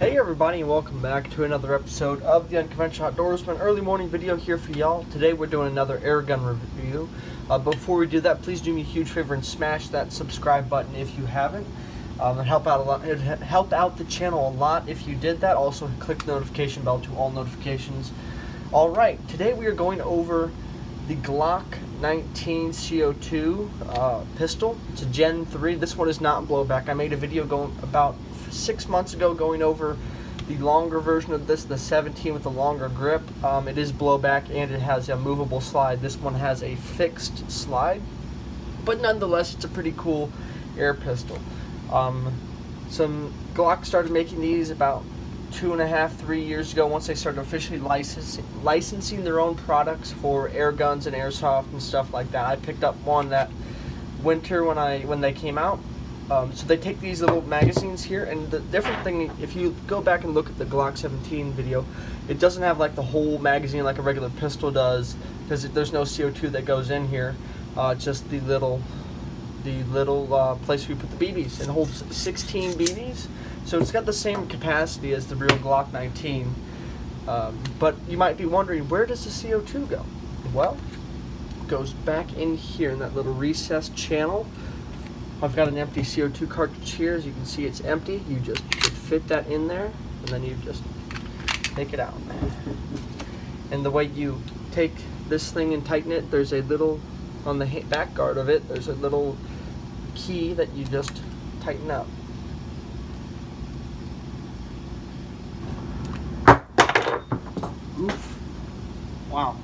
Hey everybody, and welcome back to another episode of the Unconventional Outdoorsman early morning video here for y'all. Today we're doing another Airgun review. Before we do that, please do me a huge favor and smash that subscribe button if you haven't. It helped out a lot. It helped out the channel a lot if you did that. Also, click the notification bell to all notifications. All right, today we are going over the Glock 19 C02 pistol. It's a Gen 3. This one is not blowback. I made a video going about 6 months ago going over the longer version of this, the 17 with the longer grip. It is blowback and it has a movable slide. This one has a fixed slide, but nonetheless it's a pretty cool air pistol. Some Glock started making these about 2.5-3 years ago, once they started officially licensing their own products for air guns and airsoft and stuff like that. I picked up one that winter when they came out. So they take these little magazines here, and the different thing, if you go back and look at the Glock 17 video, it doesn't have like the whole magazine like a regular pistol does, because there's no CO2 that goes in here. Just the little place where you put the BBs. It holds 16 BBs, so it's got the same capacity as the real Glock 19. But you might be wondering, where does the CO2 go? Well, it goes back in here in that little recessed channel. I've got an empty CO2 cartridge here. As you can see, it's empty. You just fit that in there, and then you just take it out. And the way you take this thing and tighten it, there's a little, on the back guard of it, there's a little key that you just tighten up. Oof. Wow.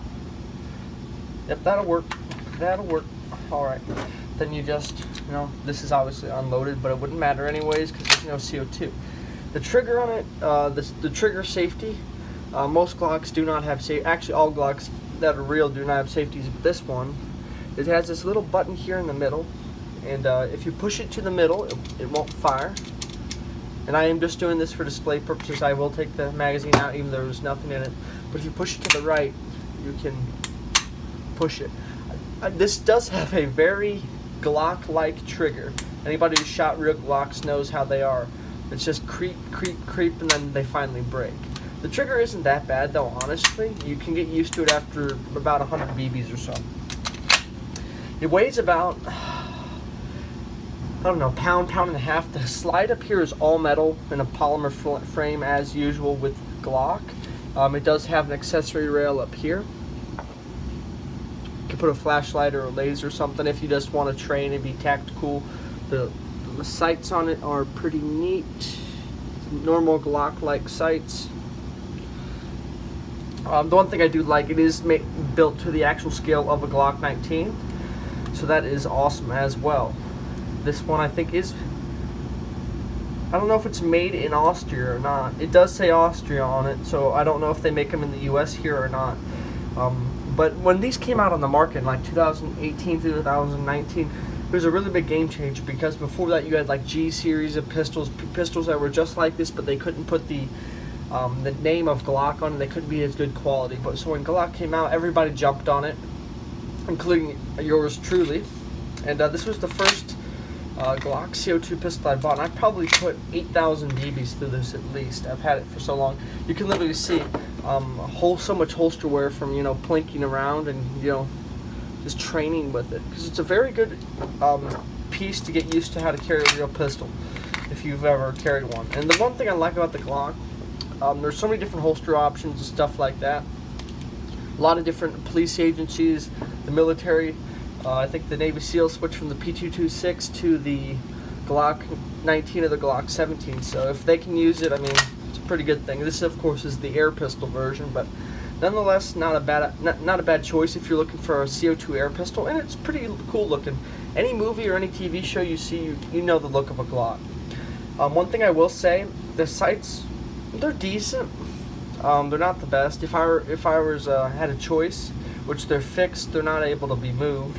Yep, that'll work. That'll work. All right. Then you just, this is obviously unloaded, but it wouldn't matter anyways because there's no CO2. The trigger on it, the trigger safety, most Glocks do not have safety. Actually, all Glocks that are real do not have safeties, but this one, it has this little button here in the middle, and if you push it to the middle, it won't fire. And I am just doing this for display purposes. I will take the magazine out even though there's nothing in it. But if you push it to the right, you can push it. This does have a very Glock-like trigger. Anybody who's shot real Glocks knows how they are. It's just creep, creep, creep, and then they finally break. The trigger isn't that bad though, honestly. You can get used to it after about 100 BBs or so. It weighs about, I don't know, pound and a half. The slide up here is all metal in a polymer frame as usual with Glock. It does have an accessory rail up here. You can put a flashlight or a laser or something if you just want to train and be tactical. The sights on it are pretty neat. Normal Glock-like sights. The one thing I do like, it is built to the actual scale of a Glock 19. So that is awesome as well. This one I think is, I don't know if it's made in Austria or not. It does say Austria on it, so I don't know if they make them in the US here or not. But when these came out on the market in like 2018 to 2019, it was a really big game changer, because before that you had like G series of pistols that were just like this, but they couldn't put the name of Glock on it. They couldn't be as good quality. But so when Glock came out, everybody jumped on it, including yours truly. And this was the first Glock CO2 pistol I bought, and I probably put 8,000 BBs through this at least. I've had it for so long. You can literally see so much holster wear from plinking around and just training with it, because it's a very good piece to get used to how to carry a real pistol if you've ever carried one. And the one thing I like about the Glock, there's so many different holster options and stuff like that. A lot of different police agencies, the military. I think the Navy SEAL switched from the P226 to the Glock 19 or the Glock 17. So if they can use it, I mean, it's a pretty good thing. This, of course, is the air pistol version, but nonetheless, not a bad choice if you're looking for a CO2 air pistol, and it's pretty cool looking. Any movie or any TV show you see, you know the look of a Glock. One thing I will say, the sights, they're decent. They're not the best. If I had a choice, which they're fixed, they're not able to be moved.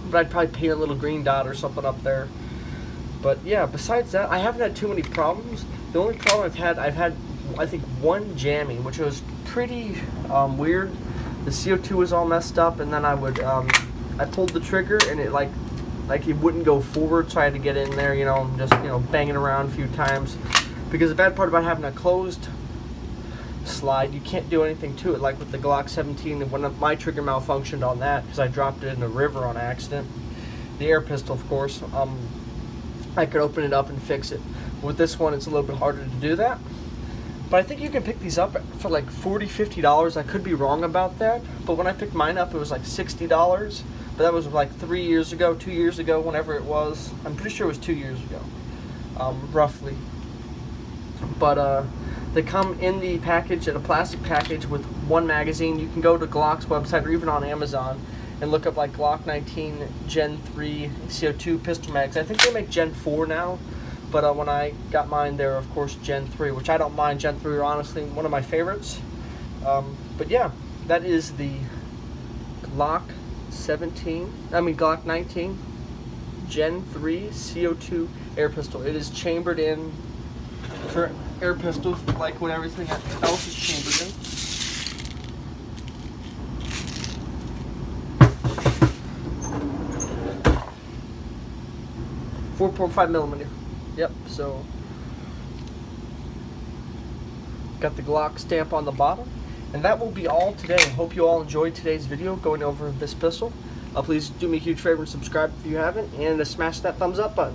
But I'd probably paint a little green dot or something up there. But yeah, besides that, I haven't had too many problems. The only problem I've had I think one jamming, which was pretty weird. The CO2 was all messed up, and then I pulled the trigger and it like it wouldn't go forward, so I had to get in there, just banging around a few times. because the bad part about having a closed slide, you can't do anything to it, like with the Glock 17. And when my trigger malfunctioned on that because I dropped it in the river on accident, the air pistol, of course, I could open it up and fix it. With this one, it's a little bit harder to do that. But I think you can pick these up for like $40, $50. I could be wrong about that, but when I picked mine up, it was like $60. But that was like 3 years ago, 2 years ago, whenever it was. I'm pretty sure it was 2 years ago, roughly. But they come in the package, in a plastic package with one magazine. You can go to Glock's website or even on Amazon and look up like Glock 19 Gen 3 C02 pistol mags. I think they make Gen 4 now, but when I got mine, they're of course Gen 3, which I don't mind. Gen 3 are honestly one of my favorites. But yeah, that is the Glock 19 Gen 3 CO2 air pistol. It is chambered in for air pistols, like when everything else is chambered in. .5mm. Yep. So got the Glock stamp on the bottom, and that will be all today. I hope you all enjoyed today's video going over this pistol. Please do me a huge favor and subscribe if you haven't, and smash that thumbs up button.